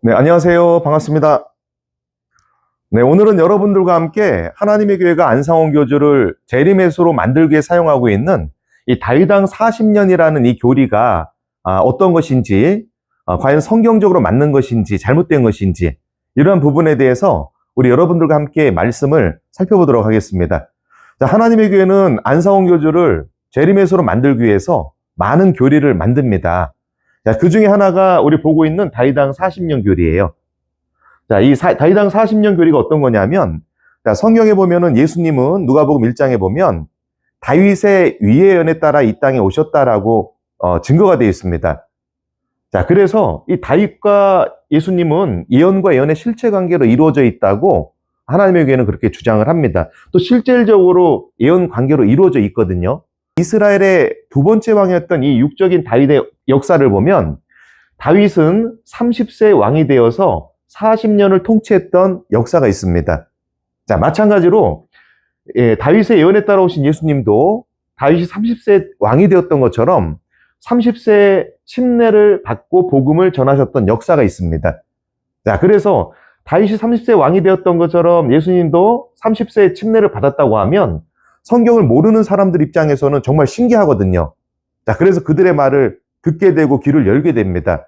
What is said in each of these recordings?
네, 안녕하세요. 반갑습니다. 네, 오늘은 여러분들과 함께 하나님의 교회가 안상홍 교주를 재림의수로 만들기 위해 사용하고 있는 이 다윗왕 40년이라는 이 교리가 어떤 것인지, 과연 성경적으로 맞는 것인지, 잘못된 것인지, 이러한 부분에 대해서 우리 여러분들과 함께 말씀을 살펴보도록 하겠습니다. 자, 하나님의 교회는 안상홍 교주를 재림의수로 만들기 위해서 많은 교리를 만듭니다. 자, 그 중에 하나가 우리 보고 있는 다윗왕 40년 교리예요. 자, 이 다윗왕 40년 교리가 어떤 거냐면, 자, 성경에 보면은 예수님은 누가복음 1장에 보면 다윗의 위의 연에 따라 이 땅에 오셨다라고 증거가 되어 있습니다. 자, 그래서 이 다윗과 예수님은 예언과 예언의 실체 관계로 이루어져 있다고 하나님의 교회는 그렇게 주장을 합니다. 또 실질적으로 예언 관계로 이루어져 있거든요. 이스라엘의 두 번째 왕이었던 이 육적인 다윗의 역사를 보면 다윗은 30세 왕이 되어서 40년을 통치했던 역사가 있습니다. 자, 마찬가지로 다윗의 예언에 따라오신 예수님도 다윗이 30세 왕이 되었던 것처럼 30세 침례를 받고 복음을 전하셨던 역사가 있습니다. 자, 그래서 다윗이 30세 왕이 되었던 것처럼 예수님도 30세 침례를 받았다고 하면 성경을 모르는 사람들 입장에서는 정말 신기하거든요. 자, 그래서 그들의 말을 듣게 되고 귀를 열게 됩니다.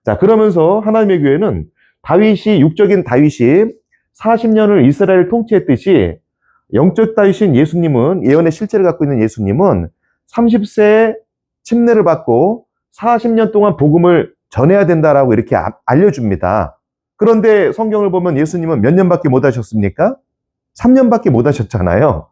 자, 그러면서 하나님의 교회는 다윗이, 육적인 다윗이 40년을 이스라엘을 통치했듯이 영적 다윗인 예수님은, 예언의 실체를 갖고 있는 예수님은 30세에 침례를 받고 40년 동안 복음을 전해야 된다라고 이렇게 알려줍니다. 그런데 성경을 보면 예수님은 몇 년밖에 못 하셨습니까? 3년밖에 못 하셨잖아요.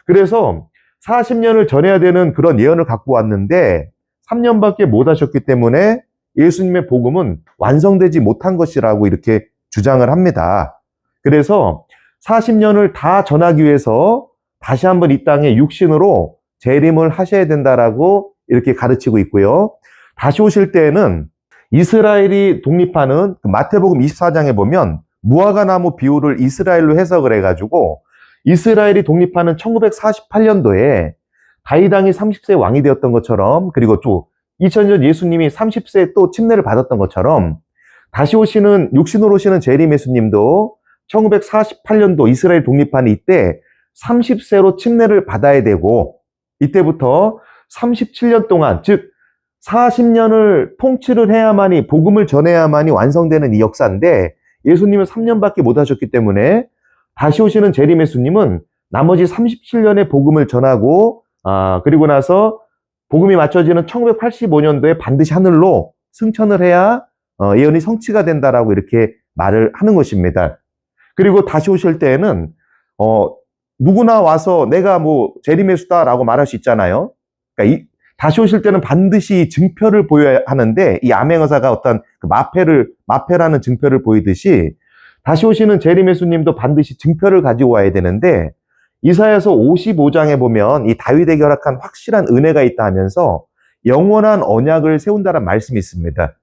그래서 40년을 전해야 되는 그런 예언을 갖고 왔는데 3년밖에 못 하셨기 때문에 예수님의 복음은 완성되지 못한 것이라고 이렇게 주장을 합니다. 그래서 40년을 다 전하기 위해서 다시 한번 이 땅에 육신으로 재림을 하셔야 된다라고 이렇게 가르치고 있고요. 다시 오실 때에는 이스라엘이 독립하는 마태복음 24장에 보면 무화과나무 비유를 이스라엘로 해석을 해가지고 이스라엘이 독립하는 1948년도에 다윗왕이 30세 왕이 되었던 것처럼, 그리고 또 2000년 예수님이 30세에 또 침례를 받았던 것처럼 다시 오시는, 육신으로 오시는 재림 예수님도 1948년도 이스라엘 독립하는 이때 30세로 침례를 받아야 되고, 이때부터 37년 동안, 즉 40년을 통치를 해야만이, 복음을 전해야만이 완성되는 이 역사인데 예수님은 3년밖에 못 하셨기 때문에 다시 오시는 재림 예수님은 나머지 37년의 복음을 전하고, 그리고 나서 복음이 맞춰지는 1985년도에 반드시 하늘로 승천을 해야 예언이 성취가 된다라고 이렇게 말을 하는 것입니다. 그리고 다시 오실 때에는 누구나 와서 내가 뭐 재림 예수다라고 말할 수 있잖아요. 그러니까 다시 오실 때는 반드시 증표를 보여야 하는데, 이 암행어사가 어떤 그 마패라는 증표를 보이듯이 다시 오시는 재림 예수님도 반드시 증표를 가지고 와야 되는데, 이사야서 55장에 보면 이 다윗에게 허락한 확실한 은혜가 있다 하면서 영원한 언약을 세운다는 말씀이 있습니다.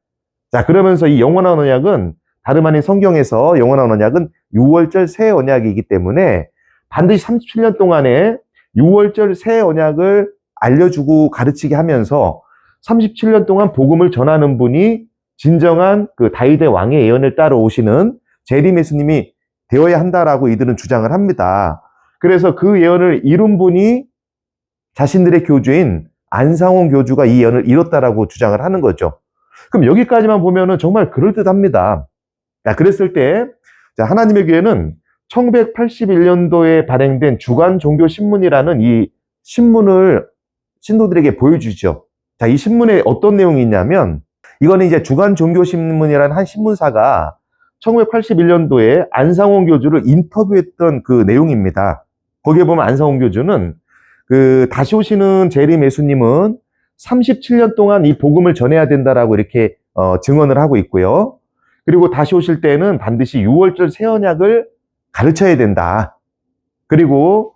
자, 그러면서 이 영원한 언약은 다름 아닌 성경에서 영원한 언약은 6월절 새 언약이기 때문에 반드시 37년 동안에 6월절 새 언약을 알려주고 가르치게 하면서 37년 동안 복음을 전하는 분이 진정한 그 다윗의 왕의 예언을 따라 오시는 재림 예수님이 되어야 한다라고 이들은 주장을 합니다. 그래서 그 예언을 이룬 분이 자신들의 교주인 안상홍 교주가 이 예언을 이뤘다라고 주장을 하는 거죠. 그럼 여기까지만 보면은 정말 그럴듯합니다. 자, 그랬을 때, 자, 하나님의 교회는 1981년도에 발행된 주간 종교 신문이라는 이 신문을 신도들에게 보여주죠. 자, 이 신문에 어떤 내용이 있냐면, 이거는 이제 주간 종교 신문이라는 한 신문사가 1981년도에 안상홍 교주를 인터뷰했던 그 내용입니다. 거기에 보면 안상홍 교주는 그 다시 오시는 재림 예수님은 37년 동안 이 복음을 전해야 된다라고 이렇게 증언을 하고 있고요. 그리고 다시 오실 때는 반드시 6월절 새 언약을 가르쳐야 된다. 그리고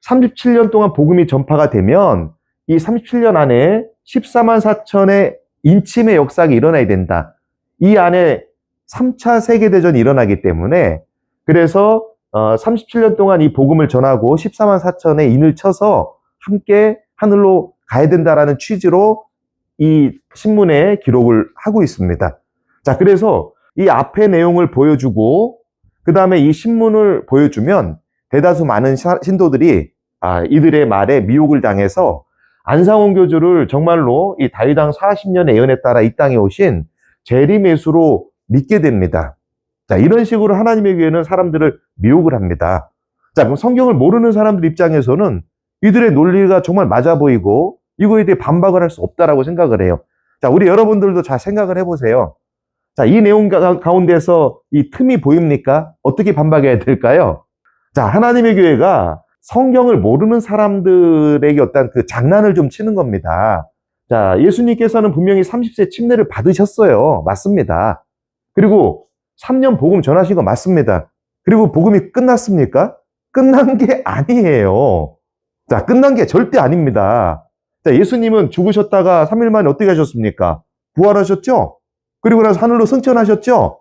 37년 동안 복음이 전파가 되면 이 37년 안에 14만 4천의 인침의 역사가 일어나야 된다. 이 안에 3차 세계대전이 일어나기 때문에, 그래서 37년 동안 이 복음을 전하고 14만 4천의 인을 쳐서 함께 하늘로 가야 된다라는 취지로 이 신문에 기록을 하고 있습니다. 자, 그래서 이 앞의 내용을 보여주고 그 다음에 이 신문을 보여주면 대다수 많은 신도들이 이들의 말에 미혹을 당해서 안상홍 교주를 정말로 이 다윗왕 40년의 예언에 따라 이 땅에 오신 재림예수로 믿게 됩니다. 자, 이런 식으로 하나님의 교회는 사람들을 미혹을 합니다. 자, 그럼 성경을 모르는 사람들 입장에서는 이들의 논리가 정말 맞아 보이고 이거에 대해 반박을 할 수 없다라고 생각을 해요. 자, 우리 여러분들도 잘 생각을 해보세요. 자, 이 내용 가운데서 이 틈이 보입니까? 어떻게 반박해야 될까요? 자, 하나님의 교회가 성경을 모르는 사람들에게 어떤 그 장난을 좀 치는 겁니다. 자, 예수님께서는 분명히 30세 침례를 받으셨어요. 맞습니다. 그리고 3년 복음 전하신 거 맞습니다. 그리고 복음이 끝났습니까? 끝난 게 아니에요. 자, 끝난 게 절대 아닙니다. 자, 예수님은 죽으셨다가 3일 만에 어떻게 하셨습니까? 부활하셨죠? 그리고 나서 하늘로 승천하셨죠?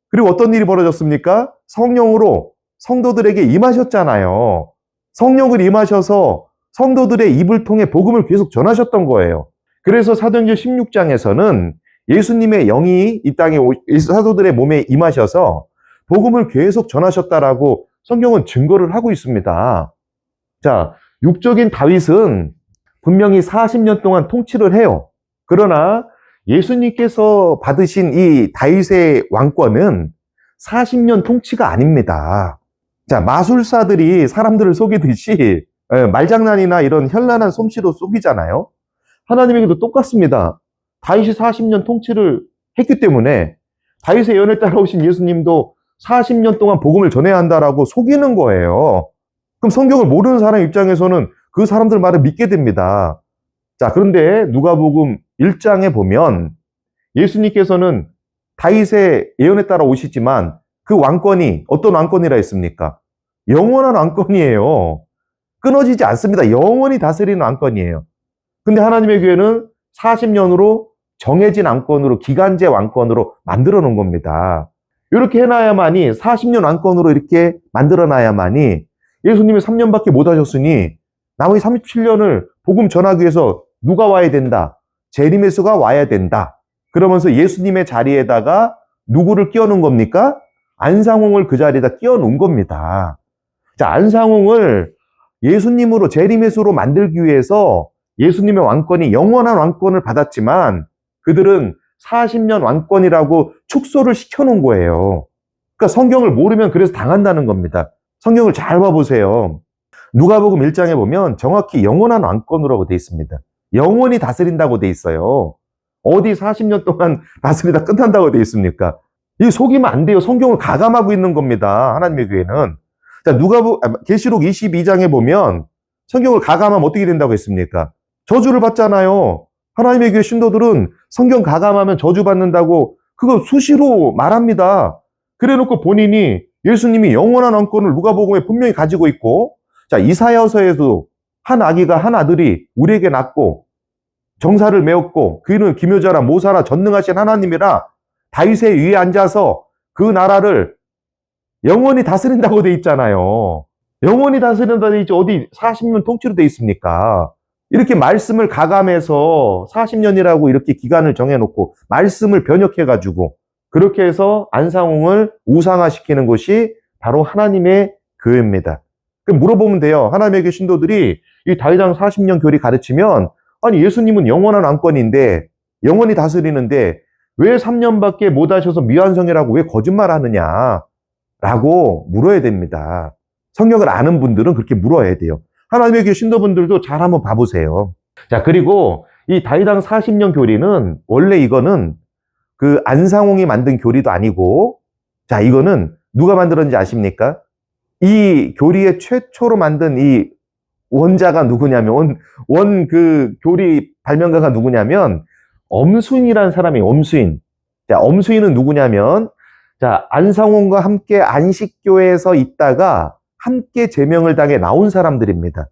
그리고 어떤 일이 벌어졌습니까? 성령으로 성도들에게 임하셨잖아요. 성령을 임하셔서 성도들의 입을 통해 복음을 계속 전하셨던 거예요. 그래서 사도행전 16장에서는 예수님의 영이 이 땅에 사도들의 몸에 임하셔서 복음을 계속 전하셨다라고 성경은 증거를 하고 있습니다. 자, 육적인 다윗은 분명히 40년 동안 통치를 해요. 그러나 예수님께서 받으신 이 다윗의 왕권은 40년 통치가 아닙니다. 자, 마술사들이 사람들을 속이듯이 말장난이나 이런 현란한 솜씨로 속이잖아요. 하나님에게도 똑같습니다. 다윗이 40년 통치를 했기 때문에 다윗의 예언을 따라오신 예수님도 40년 동안 복음을 전해야 한다라고 속이는 거예요. 그럼 성경을 모르는 사람 입장에서는 그 사람들 말을 믿게 됩니다. 자, 그런데 누가복음 1장에 보면 예수님께서는 다윗의 예언에 따라 오시지만 그 왕권이 어떤 왕권이라 했습니까? 영원한 왕권이에요. 끊어지지 않습니다. 영원히 다스리는 왕권이에요. 근데 하나님의 교회는 40년으로 정해진 왕권으로 기간제 왕권으로 만들어 놓은 겁니다. 이렇게 해놔야만이 40년 왕권으로 이렇게 만들어 놔야만이 예수님이 3년밖에 못 하셨으니 나머지 37년을 복음 전하기 위해서 누가 와야 된다? 재림예수가 와야 된다. 그러면서 예수님의 자리에다가 누구를 끼워놓은 겁니까? 안상홍을 그 자리에다 끼워놓은 겁니다. 자, 안상홍을 예수님으로 재림예수로 만들기 위해서 예수님의 왕권이 영원한 왕권을 받았지만 그들은 40년 왕권이라고 축소를 시켜놓은 거예요. 그러니까 성경을 모르면 그래서 당한다는 겁니다. 성경을 잘 봐보세요. 누가복음 1장에 보면 정확히 영원한 왕권으로 되어 있습니다. 영원히 다스린다고 되어 있어요. 어디 40년 동안 다스리다 끝난다고 되어 있습니까? 이 속이면 안 돼요. 성경을 가감하고 있는 겁니다. 하나님의 교회는. 자, 계시록 22장에 보면 성경을 가감하면 어떻게 된다고 했습니까? 저주를 받잖아요. 하나님의 교회 신도들은 성경 가감하면 저주받는다고 그거 수시로 말합니다. 그래놓고 본인이 예수님이 영원한 왕권을 누가복음에 분명히 가지고 있고, 자, 이사야서에도 한 아기가 한 아들이 우리에게 낳고 정사를 메웠고 그는 기묘자라 모사라 전능하신 하나님이라 다윗의 위에 앉아서 그 나라를 영원히 다스린다고 돼 있잖아요. 영원히 다스린다고 돼 있지 어디 40년 통치로 돼 있습니까? 이렇게 말씀을 가감해서 40년이라고 이렇게 기간을 정해놓고 말씀을 변혁해가지고 그렇게 해서 안상홍을 우상화시키는 것이 바로 하나님의 교회입니다. 그럼 물어보면 돼요. 하나님의 교회 신도들이 이 다윗왕 40년 교리 가르치면 아니 예수님은 영원한 왕권인데 영원히 다스리는데 왜 3년밖에 못 하셔서 미완성이라고 왜 거짓말하느냐 라고 물어야 됩니다. 성경을 아는 분들은 그렇게 물어야 돼요. 하나님의 교회 신도분들도 잘 한번 봐보세요. 자, 그리고 이 다윗왕 40년 교리는 원래 이거는 그 안상홍이 만든 교리도 아니고, 자, 이거는 누가 만들었는지 아십니까? 이 교리의 최초로 만든 이 원자가 누구냐면, 그 교리 발명가가 누구냐면, 엄수인이라는 사람이 엄수인. 자, 엄수인은 누구냐면, 자, 안상홍과 함께 안식교회에서 있다가 함께 제명을 당해 나온 사람들입니다.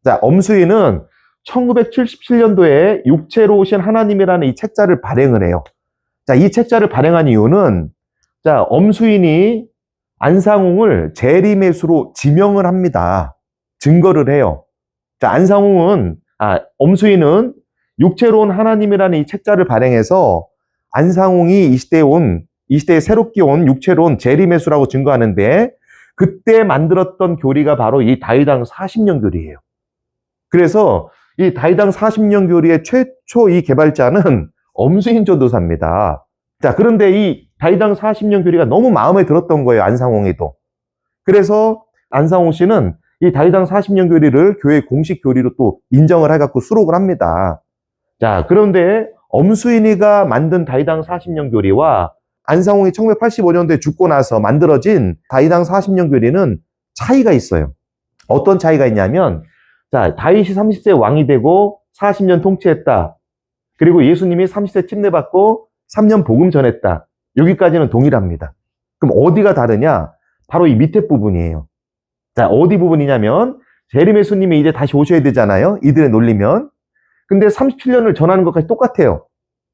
자, 엄수인은 1977년도에 육체로 오신 하나님이라는 이 책자를 발행을 해요. 자, 이 책자를 발행한 이유는, 자, 엄수인이 안상홍을 재림예수로 지명을 합니다. 증거를 해요. 자, 엄수인은 육체로 온 하나님이라는 이 책자를 발행해서 안상홍이 이 시대에 온 이 시대에 새롭게 온 육체론 재림의수라고 증거하는데 그때 만들었던 교리가 바로 이 다윗왕 40년 교리예요. 그래서 이 다윗왕 40년 교리의 최초 이 개발자는 엄수인 전도사입니다. 자, 그런데 이 다윗왕 40년 교리가 너무 마음에 들었던 거예요, 안상홍에도. 그래서 안상홍 씨는 이 다윗왕 40년 교리를 교회 공식 교리로 또 인정을 해갖고 수록을 합니다. 자, 그런데 엄수인이가 만든 다윗왕 40년 교리와 안상홍이 1985년도에 죽고 나서 만들어진 다윗왕 40년 교리는 차이가 있어요. 어떤 차이가 있냐면, 자, 다윗이 30세 왕이 되고 40년 통치했다. 그리고 예수님이 30세 침례받고 3년 복음 전했다. 여기까지는 동일합니다. 그럼 어디가 다르냐? 바로 이 밑에 부분이에요. 자, 어디 부분이냐면 재림 예수님이 이제 다시 오셔야 되잖아요. 이들의 논리면. 근데 37년을 전하는 것까지 똑같아요.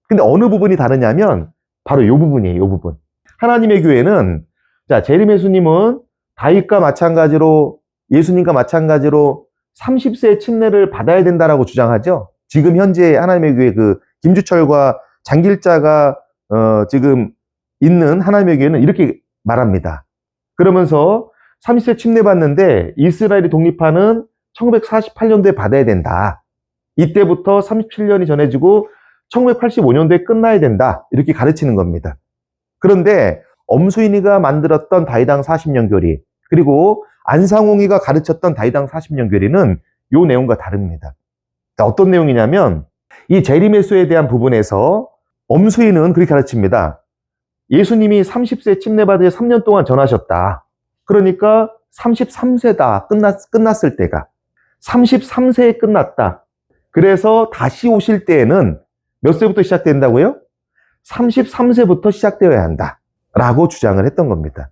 근데 어느 부분이 다르냐면 바로 이 부분이에요. 이 부분. 하나님의 교회는 자, 재림 예수님은 다윗과 마찬가지로 예수님과 마찬가지로 30세의 침례를 받아야 된다라고 주장하죠. 지금 현재 하나님의 교회 그 김주철과 장길자가 지금 있는 하나님의 교회는 이렇게 말합니다. 그러면서 30세 침례받는데 이스라엘이 독립하는 1948년도에 받아야 된다. 이때부터 37년이 전해지고 1985년도에 끝나야 된다. 이렇게 가르치는 겁니다. 그런데 엄수인이가 만들었던 다윗왕 40년 교리 그리고 안상홍이가 가르쳤던 다윗왕 40년 교리는 이 내용과 다릅니다. 어떤 내용이냐면 이 재림의수에 대한 부분에서 엄수인은 그렇게 가르칩니다. 예수님이 30세 침례받을 3년 동안 전하셨다. 그러니까 33세다. 끝났을 때가. 33세에 끝났다. 그래서 다시 오실 때에는 몇 세부터 시작된다고요? 33세부터 시작되어야 한다. 라고 주장을 했던 겁니다.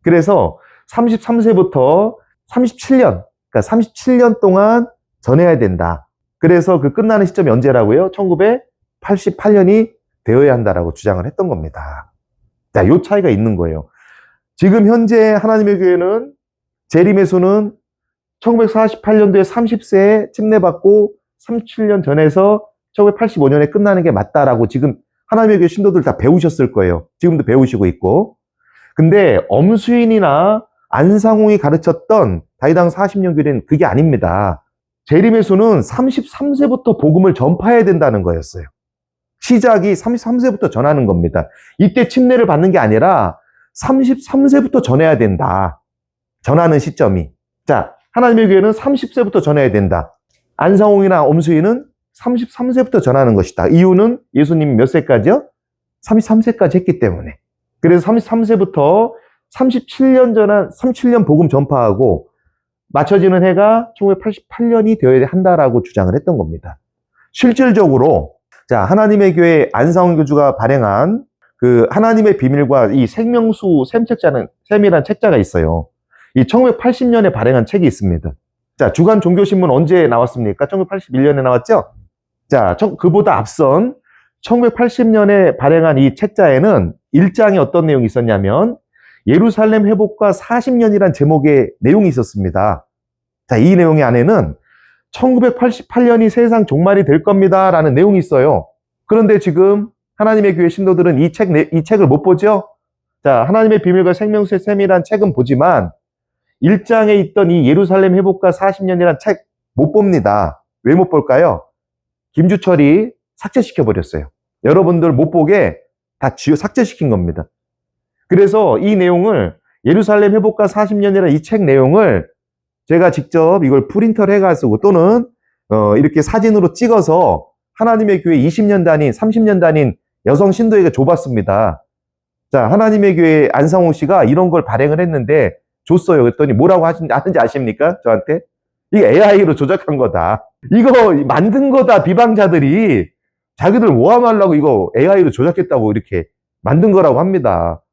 그래서 33세부터 37년, 그러니까 37년 동안 전해야 된다. 그래서 그 끝나는 시점이 언제라고요? 1988년이 되어야 한다라고 주장을 했던 겁니다. 자, 요 차이가 있는 거예요. 지금 현재 하나님의 교회는 재림의수는 1948년도에 30세에 침례받고 37년 전에서 1985년에 끝나는 게 맞다라고 지금 하나님의 교회 신도들 다 배우셨을 거예요. 지금도 배우시고 있고. 근데 엄수인이나 안상홍이 가르쳤던 다윗왕 40년 교리는 그게 아닙니다. 재림의수는 33세부터 복음을 전파해야 된다는 거였어요. 시작이 33세부터 전하는 겁니다. 이때 침례를 받는 게 아니라 33세부터 전해야 된다. 전하는 시점이. 자, 하나님의 교회는 30세부터 전해야 된다. 안상홍이나 엄수인은 33세부터 전하는 것이다. 이유는 예수님이 몇 세까지요? 33세까지 했기 때문에. 그래서 33세부터 37년 복음 전파하고 맞춰지는 해가 1988년이 되어야 한다라고 주장을 했던 겁니다. 실질적으로 자, 하나님의 교회 안상홍 교주가 발행한 그 하나님의 비밀과 이 생명수 샘이라는 책자가 있어요. 이 1980년에 발행한 책이 있습니다. 자, 주간 종교신문 언제 나왔습니까? 1981년에 나왔죠? 자, 그보다 앞선 1980년에 발행한 이 책자에는 1장에 어떤 내용이 있었냐면 예루살렘 회복과 40년이란 제목의 내용이 있었습니다. 자, 이 내용의 안에는 1988년이 세상 종말이 될 겁니다 라는 내용이 있어요. 그런데 지금 하나님의 교회 신도들은 이 책을 못 보죠? 자, 하나님의 비밀과 생명수의 셈이란 책은 보지만 1장에 있던 이 예루살렘 회복과 40년이란 책 못 봅니다. 왜 못 볼까요? 김주철이 삭제시켜버렸어요. 여러분들 못 보게 다 삭제시킨 겁니다. 그래서 이 내용을 예루살렘 회복과 40년이라는 이 책 내용을 제가 직접 이걸 프린터를 해가지고 또는 이렇게 사진으로 찍어서 하나님의 교회 20년 단인, 30년 단인 여성 신도에게 줘봤습니다. 자, 하나님의 교회 안상홍 씨가 이런 걸 발행을 했는데 줬어요. 그랬더니 뭐라고 하는지 아십니까? 저한테? 이게 AI로 조작한 거다. 이거 만든 거다. 비방자들이 자기들 모함하려고 이거 AI로 조작했다고 이렇게 만든 거라고 합니다.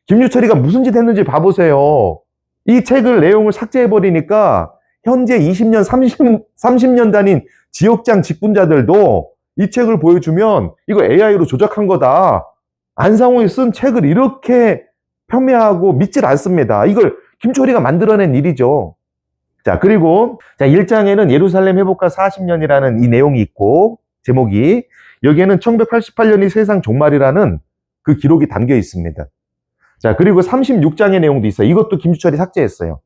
김유철이가 무슨 짓 했는지 봐보세요. 이 책을 내용을 삭제해버리니까 현재 20년, 30년 다닌 지역장 직분자들도 이 책을 보여주면 이거 AI로 조작한 거다. 안상홍이 쓴 책을 이렇게 폄훼하고 믿질 않습니다. 이걸 김초리가 만들어낸 일이죠. 자, 그리고 1장에는 예루살렘 회복과 40년이라는 이 내용이 있고 제목이 여기에는 1988년이 세상 종말이라는 그 기록이 담겨 있습니다. 자, 그리고 36장의 내용도 있어요. 이것도 김주철이 삭제했어요.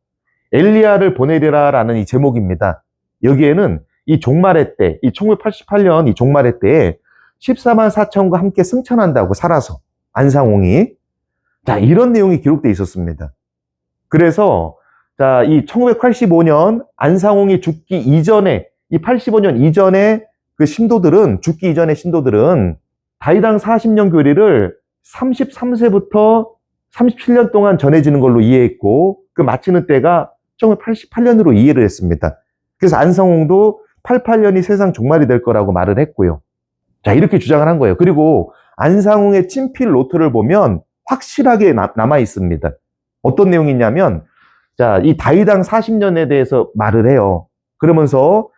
엘리야를 보내리라라는 이 제목입니다. 여기에는 이 종말의 때, 이 1988년 이 종말의 때에 14만 4천과 함께 승천한다고 살아서 안상홍이. 자, 이런 내용이 기록되어 있었습니다. 그래서 자, 이 1985년 안상홍이 죽기 이전에, 이 85년 이전에 그 신도들은, 죽기 이전의 신도들은 다이당 40년 교리를 33세부터 37년 동안 전해지는 걸로 이해했고, 그 마치는 때가 1988년으로 이해를 했습니다. 그래서 안상홍도 88년이 세상 종말이 될 거라고 말을 했고요. 자, 이렇게 주장을 한 거예요. 그리고 안상홍의 친필 노트를 보면 확실하게 남아 있습니다. 어떤 내용이 있냐면, 자, 이 다이당 40년에 대해서 말을 해요. 그러면서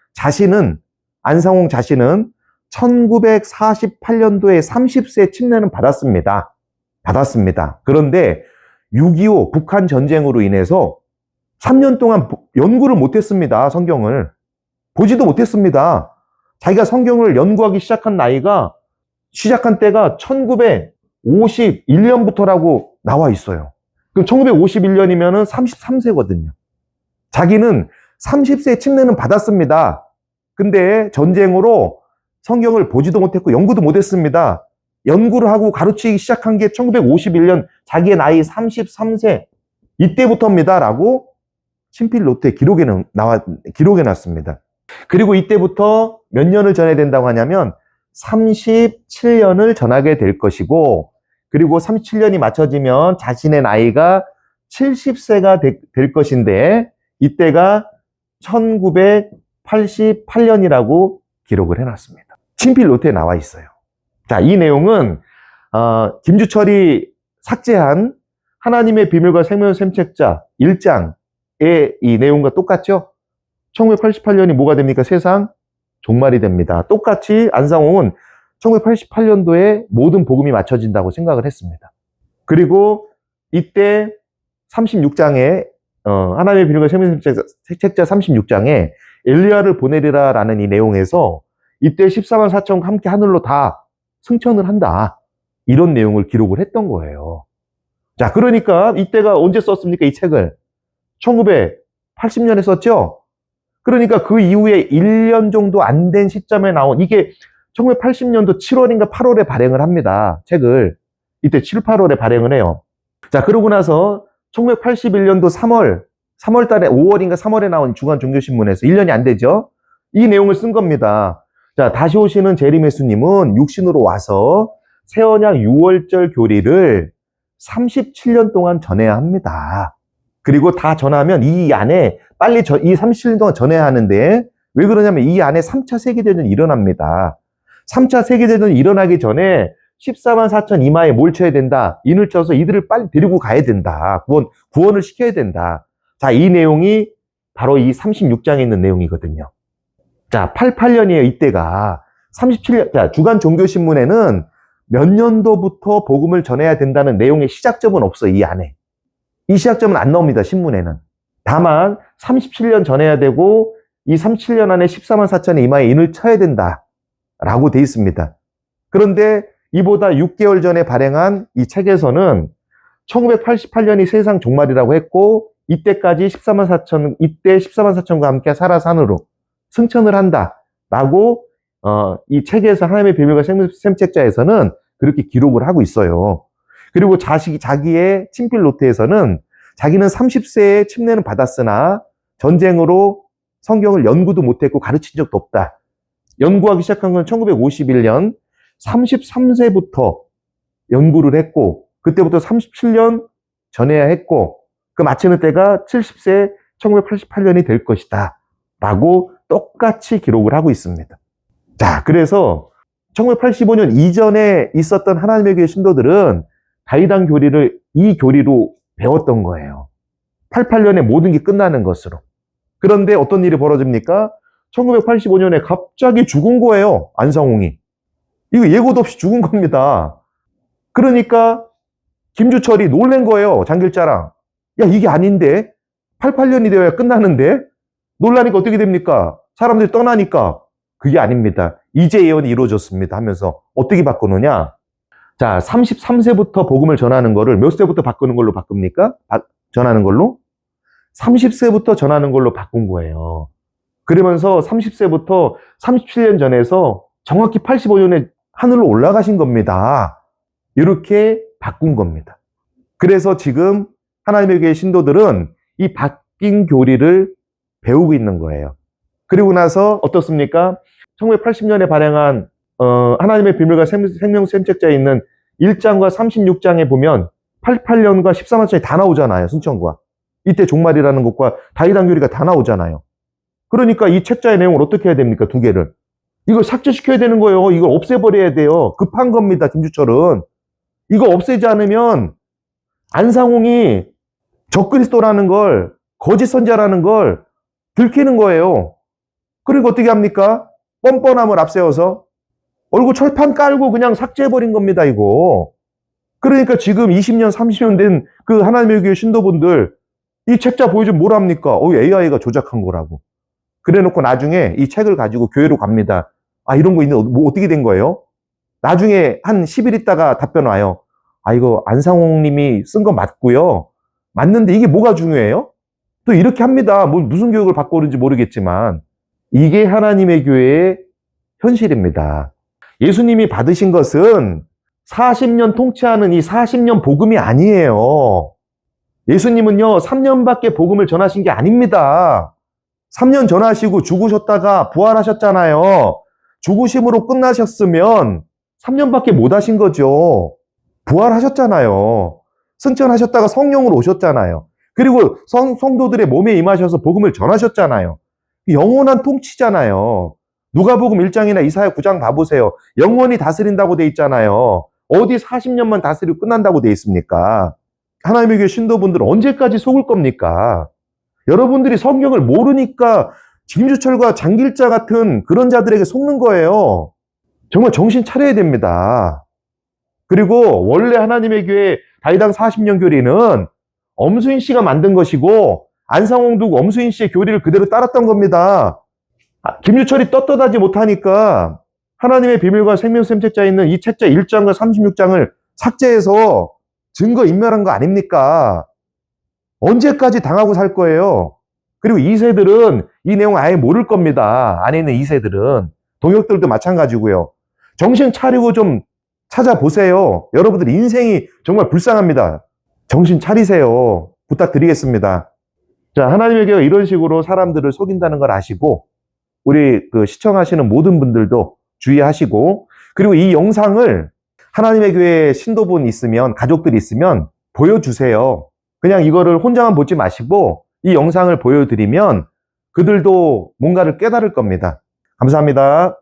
안상홍 자신은 1948년도에 30세 침례는 받았습니다. 그런데 6.25 북한 전쟁으로 인해서 3년 동안 연구를 못했습니다. 성경을. 보지도 못했습니다. 자기가 성경을 연구하기 시작한 때가 1951년부터라고 나와 있어요. 그럼 1951년이면 33세거든요. 자기는 30세에 침례는 받았습니다. 근데 전쟁으로 성경을 보지도 못했고 연구도 못했습니다. 연구를 하고 가르치기 시작한 게 1951년, 자기의 나이 33세 이때부터입니다라고 친필 노트에 기록해놨습니다. 그리고 이때부터 몇 년을 전해야 된다고 하냐면 37년을 전하게 될 것이고, 그리고 37년이 맞춰지면 자신의 나이가 70세가 될 것인데, 이때가 1988년이라고 기록을 해놨습니다. 친필 노트에 나와 있어요. 자, 이 내용은 김주철이 삭제한 하나님의 비밀과 생명의 샘책자 1장의 이 내용과 똑같죠? 1988년이 뭐가 됩니까? 세상 종말이 됩니다. 똑같이 안상홍은 1988년도에 모든 복음이 맞춰진다고 생각을 했습니다. 그리고 이때 36장에 하나님의 비밀과 생명의 샘책자 36장에 엘리야를 보내리라라는 이 내용에서 이때 14만 4천과 함께 하늘로 다 승천을 한다. 이런 내용을 기록을 했던 거예요. 자, 그러니까 이때가 언제 썼습니까? 이 책을 1980년에 썼죠? 그러니까 그 이후에 1년 정도 안 된 시점에 나온, 이게 1980년도 7월인가 8월에 발행을 합니다. 책을. 이때 7, 8월에 발행을 해요. 자, 그러고 나서 1981년도 3월 달에 5월인가 3월에 나온 주간 종교신문에서 1년이 안 되죠? 이 내용을 쓴 겁니다. 자, 다시 오시는 재림예수님은 육신으로 와서 새언약 6월절 교리를 37년 동안 전해야 합니다. 그리고 다 전하면 이 안에 빨리 이 37년 동안 전해야 하는데, 왜 그러냐면 이 안에 3차 세계대전이 일어납니다. 3차 세계대전이 일어나기 전에 14만 4천 이마에 몰쳐야 된다. 인을 쳐서 이들을 빨리 데리고 가야 된다. 구원을 시켜야 된다. 자, 이 내용이 바로 이 36장에 있는 내용이거든요. 자, 88년이에요, 이때가. 37년, 자, 주간 종교신문에는 몇 년도부터 복음을 전해야 된다는 내용의 시작점은 없어, 이 안에. 이 시작점은 안 나옵니다, 신문에는. 다만, 37년 전해야 되고, 이 37년 안에 14만 4천의 이마에 인을 쳐야 된다. 라고 돼 있습니다. 그런데 이보다 6개월 전에 발행한 이 책에서는 1988년이 세상 종말이라고 했고, 이때까지 14만 4천, 이때 14만 4천과 함께 살아서 하늘로 승천을 한다. 라고, 이 책에서 하나님의 비밀과 샘책자에서는 그렇게 기록을 하고 있어요. 그리고 자기의 친필 노트에서는 자기는 30세에 침례는 받았으나 전쟁으로 성경을 연구도 못했고 가르친 적도 없다. 연구하기 시작한 건 1951년 33세부터 연구를 했고, 그때부터 37년 전해야 했고, 그 마치는 때가 70세 1988년이 될 것이다. 라고 똑같이 기록을 하고 있습니다. 자, 그래서 1985년 이전에 있었던 하나님의 교회 신도들은 다이당 교리를 이 교리로 배웠던 거예요. 88년에 모든 게 끝나는 것으로. 그런데 어떤 일이 벌어집니까? 1985년에 갑자기 죽은 거예요, 안상홍이. 이거 예고도 없이 죽은 겁니다. 그러니까 김주철이 놀란 거예요, 장길자랑. 야, 이게 아닌데? 88년이 되어야 끝나는데? 놀라니까 어떻게 됩니까? 사람들이 떠나니까. 그게 아닙니다. 이제 예언이 이루어졌습니다 하면서 어떻게 바꾸느냐? 자, 33세부터 복음을 전하는 거를 몇 세부터 바꾸는 걸로 바꿉니까? 전하는 걸로? 30세부터 전하는 걸로 바꾼 거예요. 그러면서 30세부터 37년 전에서 정확히 85년에 하늘로 올라가신 겁니다. 이렇게 바꾼 겁니다. 그래서 지금 하나님의 교회 신도들은 이 바뀐 교리를 배우고 있는 거예요. 그리고 나서 어떻습니까? 1980년에 발행한 하나님의 비밀과 생명샘 책자에 있는 1장과 36장에 보면 88년과 13년짜리 다 나오잖아요. 순천과. 이때 종말이라는 것과 다윗왕 교리가 다 나오잖아요. 그러니까 이 책자의 내용을 어떻게 해야 됩니까? 두 개를. 이걸 삭제시켜야 되는 거예요. 이걸 없애버려야 돼요. 급한 겁니다. 김주철은. 이거 없애지 않으면 안상홍이 적그리스도라는 걸, 거짓 선자라는 걸 들키는 거예요. 그리고 어떻게 합니까? 뻔뻔함을 앞세워서 얼굴 철판 깔고 그냥 삭제해버린 겁니다, 이거. 그러니까 지금 20년, 30년 된 그 하나님의 교회 신도분들 이 책자 보여주면 뭘 합니까? AI가 조작한 거라고. 그래 놓고 나중에 이 책을 가지고 교회로 갑니다. 아, 이런 거 있는데 뭐 어떻게 된 거예요? 나중에 한 10일 있다가 답변 와요. 아, 이거 안상홍 님이 쓴 거 맞고요. 맞는데 이게 뭐가 중요해요? 또 이렇게 합니다. 무슨 교육을 받고 오는지 모르겠지만 이게 하나님의 교회의 현실입니다. 예수님이 받으신 것은 40년 통치하는 이 40년 복음이 아니에요. 예수님은요, 3년밖에 복음을 전하신 게 아닙니다. 3년 전하시고 죽으셨다가 부활하셨잖아요. 죽으심으로 끝나셨으면 3년밖에 못 하신 거죠. 부활하셨잖아요. 승천하셨다가 성령으로 오셨잖아요. 그리고 성도들의 몸에 임하셔서 복음을 전하셨잖아요. 영원한 통치잖아요. 누가복음 1장이나 이사야 9장 봐보세요. 영원히 다스린다고 돼 있잖아요. 어디 40년만 다스리고 끝난다고 돼 있습니까? 하나님의 교회 신도분들은 언제까지 속을 겁니까? 여러분들이 성경을 모르니까 김주철과 장길자 같은 그런 자들에게 속는 거예요. 정말 정신 차려야 됩니다. 그리고 원래 하나님의 교회 다윗왕 40년 교리는 엄수인 씨가 만든 것이고 안상홍도 엄수인 씨의 교리를 그대로 따랐던 겁니다. 김주철이 떳떳하지 못하니까 하나님의 비밀과 생명샘 책자에 있는 이 책자 1장과 36장을 삭제해서 증거 인멸한 거 아닙니까? 언제까지 당하고 살 거예요? 그리고 2세들은 이 내용 아예 모를 겁니다. 안에 있는 2세들은. 동역들도 마찬가지고요. 정신 차리고 좀 찾아보세요. 여러분들 인생이 정말 불쌍합니다. 정신 차리세요. 부탁드리겠습니다. 자, 하나님의 교회가 이런 식으로 사람들을 속인다는 걸 아시고 우리 시청하시는 모든 분들도 주의하시고, 그리고 이 영상을 하나님의 교회 신도분 있으면, 가족들이 있으면 보여주세요. 그냥 이거를 혼자만 보지 마시고 이 영상을 보여드리면 그들도 뭔가를 깨달을 겁니다. 감사합니다.